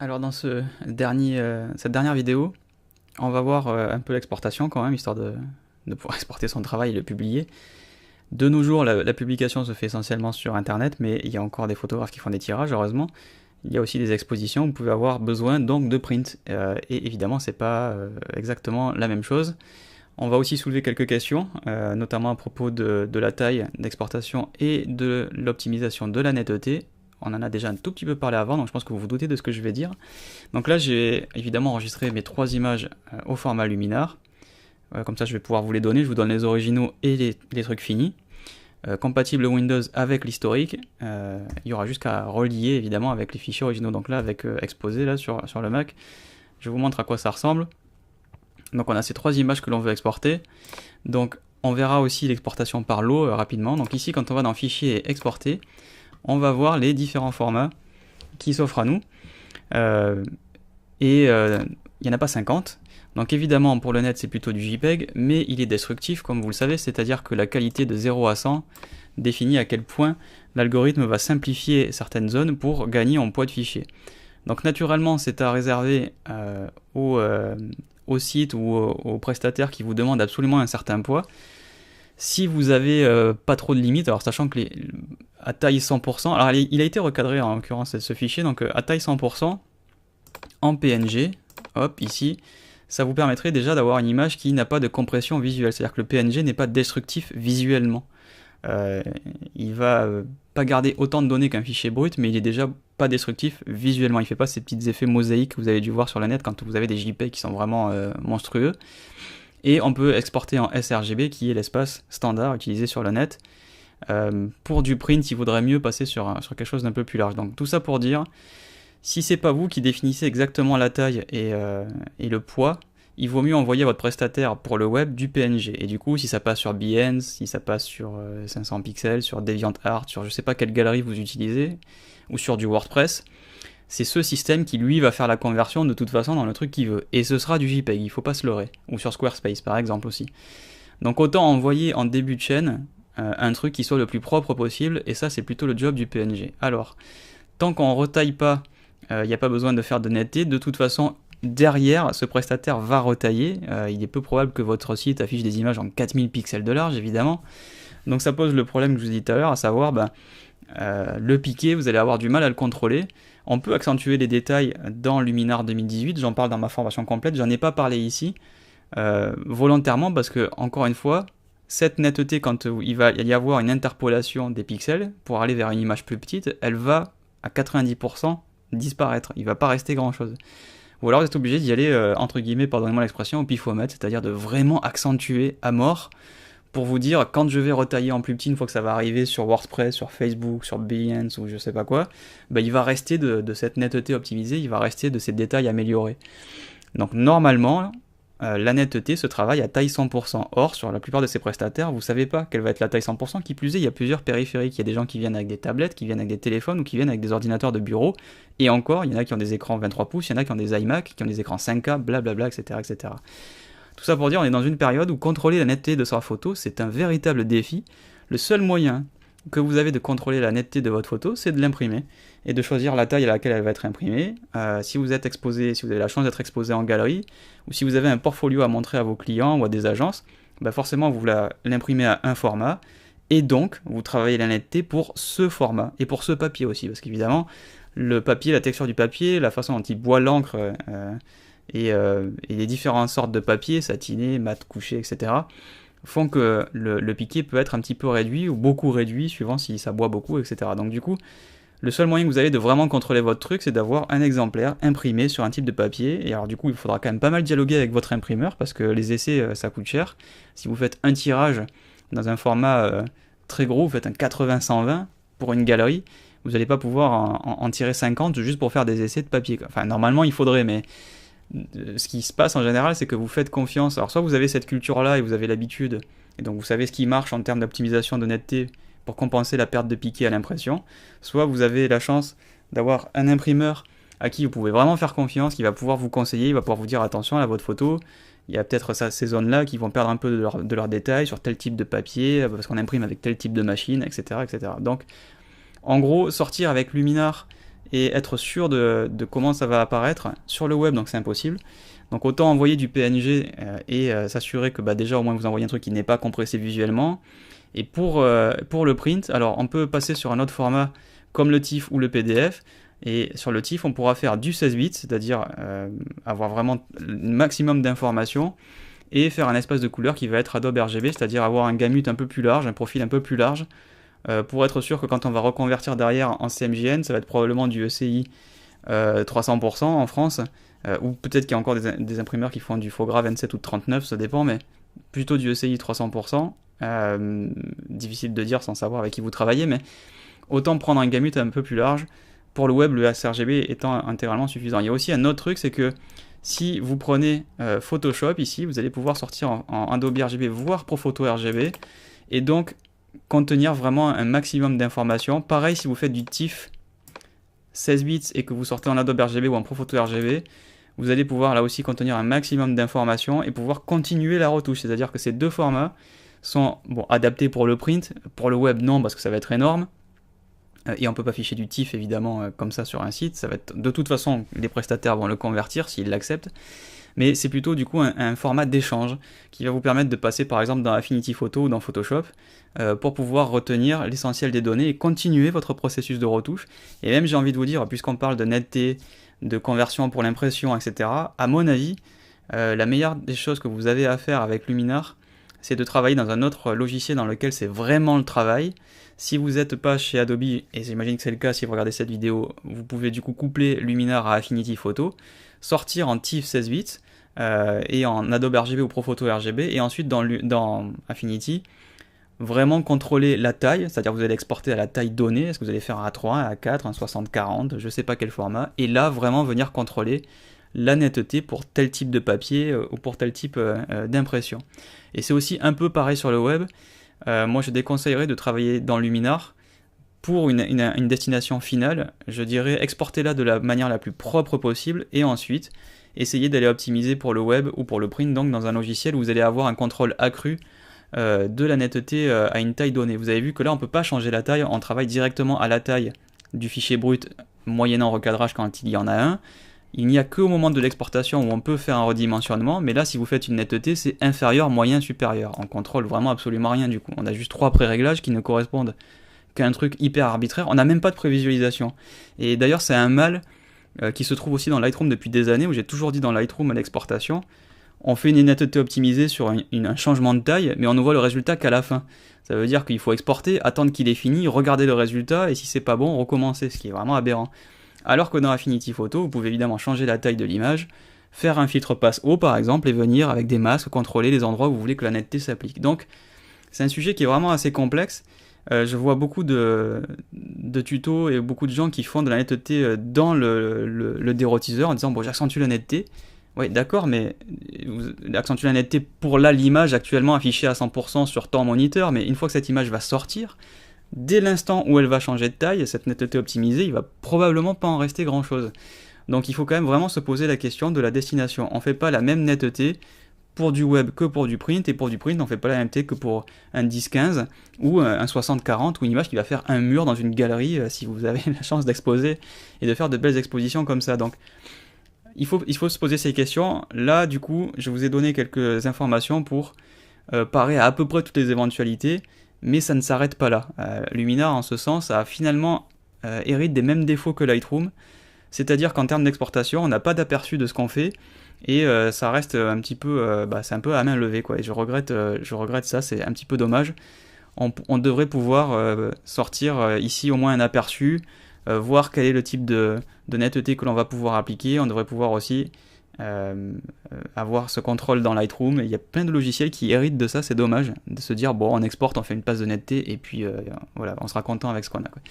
Alors dans cette dernière vidéo, on va voir un peu l'exportation quand même, histoire de pouvoir exporter son travail et le publier. De nos jours, la publication se fait essentiellement sur Internet, mais il y a encore des photographes qui font des tirages, heureusement. Il y a aussi des expositions, vous pouvez avoir besoin donc de print. Et évidemment, c'est pas exactement la même chose. On va aussi soulever quelques questions, notamment à propos de la taille d'exportation et de l'optimisation de la netteté. On en a déjà un tout petit peu parlé avant, donc je pense que vous vous doutez de ce que je vais dire. Donc là, j'ai évidemment enregistré mes 3 images au format Luminar. Comme ça, je vais pouvoir vous les donner. Je vous donne les originaux et les trucs finis. Compatible Windows avec l'historique. Il y aura juste qu'à relier évidemment avec les fichiers originaux. Donc là, avec exposé là sur le Mac, je vous montre à quoi ça ressemble. Donc on a ces 3 images que l'on veut exporter. Donc on verra aussi l'exportation par lot rapidement. Donc ici, quand on va dans Fichier et Exporter, on va voir les différents formats qui s'offrent à nous. Il n'y en a pas 50. Donc évidemment, pour le net, c'est plutôt du JPEG, mais il est destructif, comme vous le savez, c'est-à-dire que la qualité de 0 à 100 définit à quel point l'algorithme va simplifier certaines zones pour gagner en poids de fichier. Donc naturellement, c'est à réserver aux sites ou aux prestataires qui vous demandent absolument un certain poids. Si vous avez pas trop de limites, alors sachant que à taille 100%, alors il a été recadré en l'occurrence ce fichier, donc à taille 100%, en PNG, hop, ici, ça vous permettrait déjà d'avoir une image qui n'a pas de compression visuelle, c'est-à-dire que le PNG n'est pas destructif visuellement. Il va pas garder autant de données qu'un fichier brut, mais il est déjà pas destructif visuellement. Il fait pas ces petits effets mosaïques que vous avez dû voir sur le net quand vous avez des JPEG qui sont vraiment monstrueux. Et on peut exporter en sRGB, qui est l'espace standard utilisé sur le net. Pour du print, il vaudrait mieux passer sur quelque chose d'un peu plus large. Donc tout ça pour dire, si c'est pas vous qui définissez exactement la taille et le poids, il vaut mieux envoyer à votre prestataire pour le web du PNG. Et du coup, si ça passe sur Behance, si ça passe sur 500 pixels, sur DeviantArt, sur je sais pas quelle galerie vous utilisez, ou sur du WordPress, c'est ce système qui lui va faire la conversion de toute façon dans le truc qu'il veut. Et ce sera du JPEG, il faut pas se leurrer. Ou sur Squarespace par exemple aussi. Donc autant envoyer en début de chaîne un truc qui soit le plus propre possible, et ça c'est plutôt le job du PNG. Alors, tant qu'on retaille pas, il n'y a pas besoin de faire de netteté, de toute façon derrière ce prestataire va retailler, il est peu probable que votre site affiche des images en 4000 pixels de large évidemment, donc ça pose le problème que je vous ai dit tout à l'heure, à savoir le piqué, vous allez avoir du mal à le contrôler. On peut accentuer les détails dans Luminar 2018, j'en parle dans ma formation complète, j'en ai pas parlé ici, volontairement parce que, encore une fois, cette netteté, quand il va y avoir une interpolation des pixels pour aller vers une image plus petite, elle va à 90% disparaître, il va pas rester grand chose. Ou alors vous êtes obligé d'y aller, entre guillemets, pardonnez-moi l'expression, au pifomètre, c'est-à-dire de vraiment accentuer à mort pour vous dire, quand je vais retailler en plus petit, une fois que ça va arriver sur WordPress, sur Facebook, sur Behance ou je sais pas quoi, il va rester de cette netteté optimisée, il va rester de ces détails améliorés. Donc normalement, la netteté se travaille à taille 100%. Or, sur la plupart de ces prestataires, vous savez pas quelle va être la taille 100%, qui plus est, il y a plusieurs périphériques. Il y a des gens qui viennent avec des tablettes, qui viennent avec des téléphones ou qui viennent avec des ordinateurs de bureau. Et encore, il y en a qui ont des écrans 23 pouces, il y en a qui ont des iMac, qui ont des écrans 5K, blablabla, etc., etc. Tout ça pour dire, on est dans une période où contrôler la netteté de sa photo, c'est un véritable défi. Le seul moyen que vous avez de contrôler la netteté de votre photo, c'est de l'imprimer et de choisir la taille à laquelle elle va être imprimée. Si vous êtes exposé, si vous avez la chance d'être exposé en galerie, ou si vous avez un portfolio à montrer à vos clients ou à des agences, forcément vous l'imprimez à un format, et donc vous travaillez la netteté pour ce format, et pour ce papier aussi, parce qu'évidemment, le papier, la texture du papier, la façon dont il boit l'encre, et les différentes sortes de papier, satiné, mat, couché, etc., font que le piqué peut être un petit peu réduit ou beaucoup réduit suivant si ça boit beaucoup, etc. Donc du coup, le seul moyen que vous avez de vraiment contrôler votre truc, c'est d'avoir un exemplaire imprimé sur un type de papier. Et alors du coup, il faudra quand même pas mal dialoguer avec votre imprimeur parce que les essais, ça coûte cher. Si vous faites un tirage dans un format très gros, vous faites un 80-120 pour une galerie, vous n'allez pas pouvoir en tirer 50 juste pour faire des essais de papier. Enfin, normalement, il faudrait, mais ce qui se passe en général, c'est que vous faites confiance. Alors soit vous avez cette culture-là et vous avez l'habitude, et donc vous savez ce qui marche en termes d'optimisation de netteté pour compenser la perte de piqué à l'impression, soit vous avez la chance d'avoir un imprimeur à qui vous pouvez vraiment faire confiance, qui va pouvoir vous conseiller, il va pouvoir vous dire attention à votre photo, il y a peut-être ces zones-là qui vont perdre un peu de leur détail sur tel type de papier, parce qu'on imprime avec tel type de machine, etc., etc. Donc, en gros, sortir avec Luminar et être sûr de comment ça va apparaître sur le web, donc c'est impossible. Donc autant envoyer du PNG et s'assurer que déjà au moins vous envoyez un truc qui n'est pas compressé visuellement. Et pour le print, alors on peut passer sur un autre format comme le TIFF ou le PDF. Et sur le TIFF, on pourra faire du 16 bits, c'est-à-dire avoir vraiment le maximum d'informations et faire un espace de couleur qui va être Adobe RGB, c'est-à-dire avoir un gamut un peu plus large, un profil un peu plus large, pour être sûr que quand on va reconvertir derrière en CMJN, ça va être probablement du ECI 300% en France, ou peut-être qu'il y a encore des imprimeurs qui font du Fogra 27 ou 39, ça dépend, mais plutôt du ECI 300%. Difficile de dire sans savoir avec qui vous travaillez, mais autant prendre un gamut un peu plus large. Pour le web, le sRGB étant intégralement suffisant. Il y a aussi un autre truc, c'est que si vous prenez Photoshop ici, vous allez pouvoir sortir en Adobe RGB, voire ProPhoto RGB, et donc contenir vraiment un maximum d'informations. Pareil, si vous faites du TIFF 16 bits et que vous sortez en Adobe RGB ou en ProPhoto RGB, vous allez pouvoir là aussi contenir un maximum d'informations et pouvoir continuer la retouche. C'est-à-dire que ces deux formats sont adaptés pour le print, pour le web non, parce que ça va être énorme. Et on ne peut pas afficher du TIFF évidemment comme ça sur un site, ça va être, de toute façon les prestataires vont le convertir s'ils l'acceptent, mais c'est plutôt du coup un format d'échange qui va vous permettre de passer par exemple dans Affinity Photo ou dans Photoshop pour pouvoir retenir l'essentiel des données et continuer votre processus de retouche. Et même j'ai envie de vous dire, puisqu'on parle de netteté, de conversion pour l'impression, etc., à mon avis, la meilleure des choses que vous avez à faire avec Luminar, c'est de travailler dans un autre logiciel dans lequel c'est vraiment le travail. Si vous n'êtes pas chez Adobe, et j'imagine que c'est le cas si vous regardez cette vidéo, vous pouvez du coup coupler Luminar à Affinity Photo, sortir en TIFF 16 bits et en Adobe RGB ou ProPhoto RGB, et ensuite dans Affinity, vraiment contrôler la taille, c'est-à-dire que vous allez exporter à la taille donnée, est-ce que vous allez faire un A3, un A4, un 60-40, je ne sais pas quel format, et là vraiment venir contrôler la netteté pour tel type de papier ou pour tel type d'impression. Et c'est aussi un peu pareil sur le web. Moi je déconseillerais de travailler dans Luminar pour une destination finale. Je dirais exportez-la de la manière la plus propre possible et ensuite essayez d'aller optimiser pour le web ou pour le print, donc dans un logiciel où vous allez avoir un contrôle accru de la netteté à une taille donnée. Vous avez vu que là on ne peut pas changer la taille, on travaille directement à la taille du fichier brut moyennant recadrage quand il y en a un. Il n'y a qu'au moment de l'exportation où on peut faire un redimensionnement, mais là si vous faites une netteté, c'est inférieur, moyen, supérieur. On contrôle vraiment absolument rien du coup. On a juste 3 pré-réglages qui ne correspondent qu'à un truc hyper arbitraire. On n'a même pas de prévisualisation. Et d'ailleurs c'est un mal qui se trouve aussi dans Lightroom depuis des années, où j'ai toujours dit dans Lightroom à l'exportation, on fait une netteté optimisée sur un changement de taille, mais on ne voit le résultat qu'à la fin. Ça veut dire qu'il faut exporter, attendre qu'il ait fini, regarder le résultat, et si c'est pas bon, recommencer, ce qui est vraiment aberrant. Alors que dans Affinity Photo, vous pouvez évidemment changer la taille de l'image, faire un filtre passe haut par exemple, et venir avec des masques contrôler les endroits où vous voulez que la netteté s'applique. Donc c'est un sujet qui est vraiment assez complexe. Je vois beaucoup de tutos et beaucoup de gens qui font de la netteté dans le dérotiseur en disant bon j'accentue la netteté. Oui d'accord, mais accentuer la netteté pour là l'image actuellement affichée à 100% sur ton moniteur, mais une fois que cette image va sortir, dès l'instant où elle va changer de taille, cette netteté optimisée, il va probablement pas en rester grand chose. Donc il faut quand même vraiment se poser la question de la destination. On fait pas la même netteté pour du web que pour du print, et pour du print on fait pas la même netteté que pour un 10-15 ou un 60-40 ou une image qui va faire un mur dans une galerie si vous avez la chance d'exposer et de faire de belles expositions comme ça. Donc il faut se poser ces questions. Là du coup je vous ai donné quelques informations pour parer à peu près toutes les éventualités. Mais ça ne s'arrête pas là. Luminar, en ce sens, a finalement hérite des mêmes défauts que Lightroom, c'est-à-dire qu'en termes d'exportation, on n'a pas d'aperçu de ce qu'on fait, et ça reste un petit peu, c'est un peu à main levée, quoi. Et je regrette ça, c'est un petit peu dommage. On devrait pouvoir sortir ici au moins un aperçu, voir quel est le type de netteté que l'on va pouvoir appliquer. On devrait pouvoir aussi avoir ce contrôle dans Lightroom. Il y a plein de logiciels qui héritent de ça, c'est dommage de se dire bon on exporte, on fait une passe de netteté et puis voilà, on sera content avec ce qu'on a, quoi.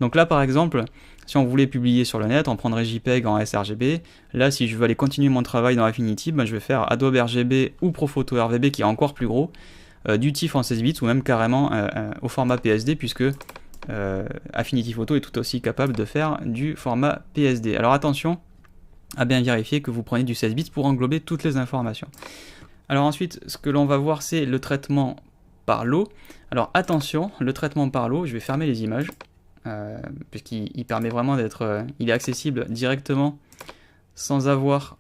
Donc là par exemple, si on voulait publier sur le net, on prendrait JPEG en sRGB. Là si je veux aller continuer mon travail dans Affinity, je vais faire Adobe RGB ou ProPhoto RGB qui est encore plus gros, du TIFF en 16 bits ou même carrément au format PSD, puisque Affinity Photo est tout aussi capable de faire du format PSD. Alors attention à bien vérifier que vous prenez du 16 bits pour englober toutes les informations. Alors ensuite, ce que l'on va voir, c'est le traitement par l'eau. Alors attention, le traitement par l'eau, je vais fermer les images. puisqu'il permet vraiment d'être... il est accessible directement sans avoir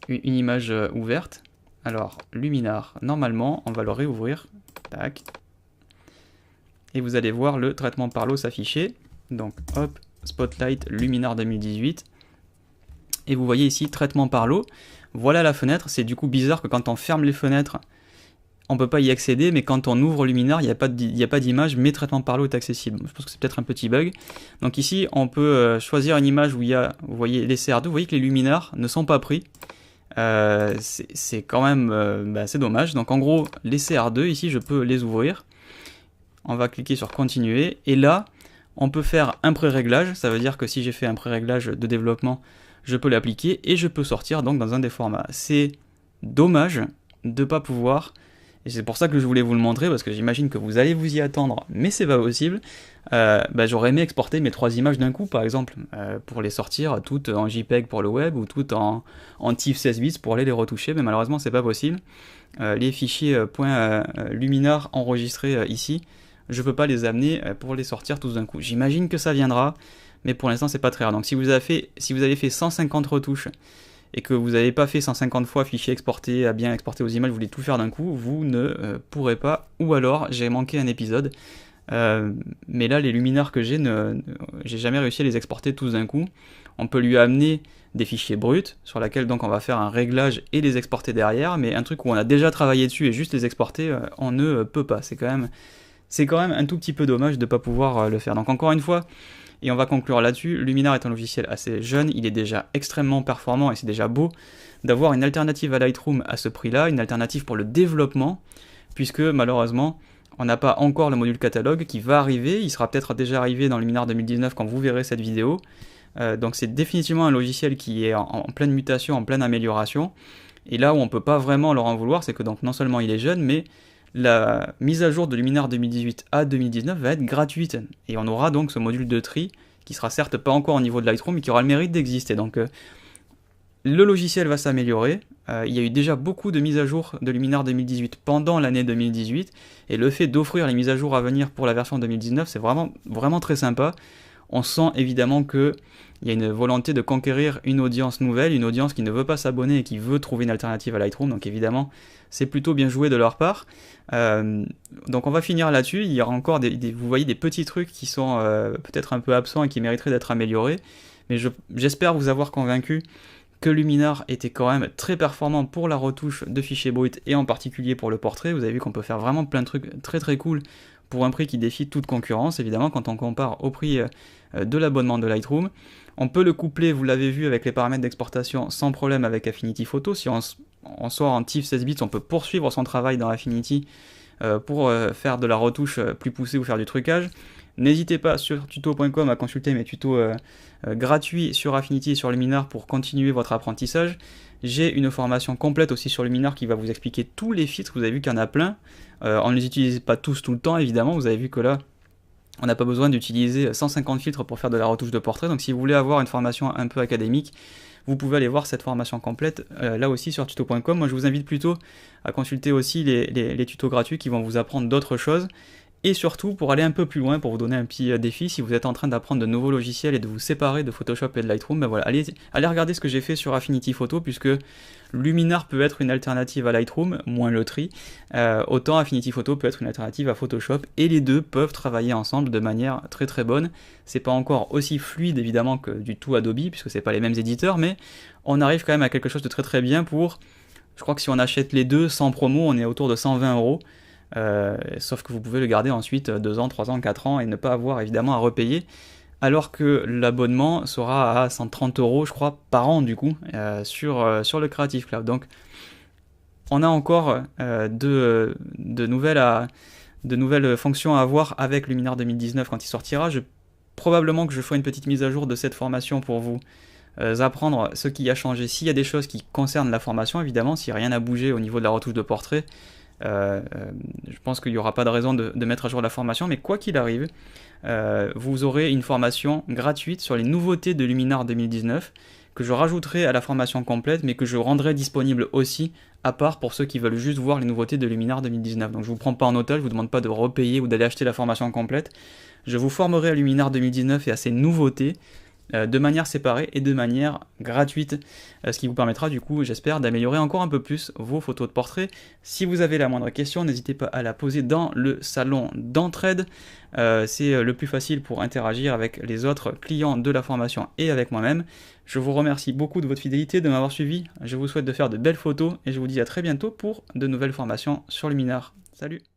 une image ouverte. Alors, Luminar, normalement, on va le réouvrir. Tac. Et vous allez voir le traitement par l'eau s'afficher. Donc, hop, Spotlight Luminar 2018. Et vous voyez ici, traitement par l'eau. Voilà la fenêtre. C'est du coup bizarre que quand on ferme les fenêtres, on ne peut pas y accéder, mais quand on ouvre Luminar, il n'y a pas d'image, mais traitement par l'eau est accessible. Je pense que c'est peut-être un petit bug. Donc ici, on peut choisir une image où il y a, vous voyez, les CR2. Vous voyez que les Luminars ne sont pas pris. C'est quand même c'est dommage. Donc en gros, les CR2, ici, je peux les ouvrir. On va cliquer sur continuer. Et là, on peut faire un pré-réglage. Ça veut dire que si j'ai fait un pré-réglage de développement, je peux l'appliquer et je peux sortir donc dans un des formats. C'est dommage de ne pas pouvoir... Et c'est pour ça que je voulais vous le montrer, parce que j'imagine que vous allez vous y attendre, mais c'est pas possible. J'aurais aimé exporter mes 3 images d'un coup, par exemple, pour les sortir toutes en JPEG pour le web, ou toutes en TIFF 16 bits pour aller les retoucher, mais malheureusement c'est pas possible. Les fichiers .luminar enregistrés ici, je peux pas les amener pour les sortir tous d'un coup. J'imagine que ça viendra, mais pour l'instant c'est pas très rare. Donc si vous avez fait 150 retouches, et que vous n'avez pas fait 150 fois fichier exporté, à bien exporter aux images, vous voulez tout faire d'un coup, vous ne pourrez pas, ou alors j'ai manqué un épisode. Mais là, les Luminars que j'ai jamais réussi à les exporter tous d'un coup. On peut lui amener des fichiers bruts, sur lesquels donc on va faire un réglage et les exporter derrière, mais un truc où on a déjà travaillé dessus et juste les exporter, on ne peut pas. C'est quand même un tout petit peu dommage de ne pas pouvoir le faire. Donc encore une fois, et on va conclure là-dessus, Luminar est un logiciel assez jeune, il est déjà extrêmement performant et c'est déjà beau d'avoir une alternative à Lightroom à ce prix-là, une alternative pour le développement, puisque malheureusement, on n'a pas encore le module catalogue qui va arriver, il sera peut-être déjà arrivé dans Luminar 2019 quand vous verrez cette vidéo, donc c'est définitivement un logiciel qui est en pleine mutation, en pleine amélioration, et là où on ne peut pas vraiment leur en vouloir, c'est que donc non seulement il est jeune, mais la mise à jour de Luminar 2018 à 2019 va être gratuite, et on aura donc ce module de tri, qui sera certes pas encore au niveau de Lightroom, mais qui aura le mérite d'exister. Donc le logiciel va s'améliorer, il y a eu déjà beaucoup de mises à jour de Luminar 2018 pendant l'année 2018, et le fait d'offrir les mises à jour à venir pour la version 2019, c'est vraiment, vraiment très sympa. On sent évidemment qu'il y a une volonté de conquérir une audience nouvelle, une audience qui ne veut pas s'abonner et qui veut trouver une alternative à Lightroom, donc évidemment c'est plutôt bien joué de leur part. Donc on va finir là-dessus, il y aura encore vous voyez des petits trucs qui sont peut-être un peu absents et qui mériteraient d'être améliorés, mais j'espère vous avoir convaincu que Luminar était quand même très performant pour la retouche de fichiers bruts et en particulier pour le portrait. Vous avez vu qu'on peut faire vraiment plein de trucs très très cool pour un prix qui défie toute concurrence, évidemment, quand on compare au prix de l'abonnement de Lightroom. On peut le coupler, vous l'avez vu, avec les paramètres d'exportation sans problème avec Affinity Photo. Si on sort en TIFF 16 bits, on peut poursuivre son travail dans Affinity pour faire de la retouche plus poussée ou faire du trucage. N'hésitez pas sur tuto.com à consulter mes tutos gratuits sur Affinity et sur Luminar pour continuer votre apprentissage. J'ai une formation complète aussi sur Luminar qui va vous expliquer tous les filtres, vous avez vu qu'il y en a plein. On ne les utilise pas tous tout le temps évidemment, vous avez vu que là, on n'a pas besoin d'utiliser 150 filtres pour faire de la retouche de portrait, donc si vous voulez avoir une formation un peu académique, vous pouvez aller voir cette formation complète là aussi sur tuto.com. Moi je vous invite plutôt à consulter aussi les tutos gratuits qui vont vous apprendre d'autres choses. Et surtout, pour aller un peu plus loin, pour vous donner un petit défi, si vous êtes en train d'apprendre de nouveaux logiciels et de vous séparer de Photoshop et de Lightroom, ben voilà, allez regarder ce que j'ai fait sur Affinity Photo, puisque Luminar peut être une alternative à Lightroom, moins le tri, autant Affinity Photo peut être une alternative à Photoshop, et les deux peuvent travailler ensemble de manière très très bonne. C'est pas encore aussi fluide évidemment que du tout Adobe, puisque c'est pas les mêmes éditeurs, mais on arrive quand même à quelque chose de très très bien pour, je crois que si on achète les deux sans promo, on est autour de 120 €. Sauf que vous pouvez le garder ensuite 2 ans, 3 ans, 4 ans et ne pas avoir évidemment à repayer, alors que l'abonnement sera à 130 € je crois par an du coup sur le Creative Cloud. Donc on a encore de nouvelles fonctions à avoir avec Luminar 2019 quand il sortira. Probablement que je ferai une petite mise à jour de cette formation pour vous apprendre ce qui a changé, s'il y a des choses qui concernent la formation évidemment, si rien n'a bougé au niveau de la retouche de portrait. Je pense qu'il n'y aura pas de raison de mettre à jour la formation, mais quoi qu'il arrive, vous aurez une formation gratuite sur les nouveautés de Luminar 2019 que je rajouterai à la formation complète, mais que je rendrai disponible aussi à part pour ceux qui veulent juste voir les nouveautés de Luminar 2019. Donc je vous prends pas en otage, je vous demande pas de repayer ou d'aller acheter la formation complète. Je vous formerai à Luminar 2019 et à ses nouveautés de manière séparée et de manière gratuite, ce qui vous permettra du coup, j'espère, d'améliorer encore un peu plus vos photos de portrait. Si vous avez la moindre question, n'hésitez pas à la poser dans le salon d'entraide. C'est le plus facile pour interagir avec les autres clients de la formation et avec moi-même. Je vous remercie beaucoup de votre fidélité, de m'avoir suivi. Je vous souhaite de faire de belles photos et je vous dis à très bientôt pour de nouvelles formations sur Luminar. Salut!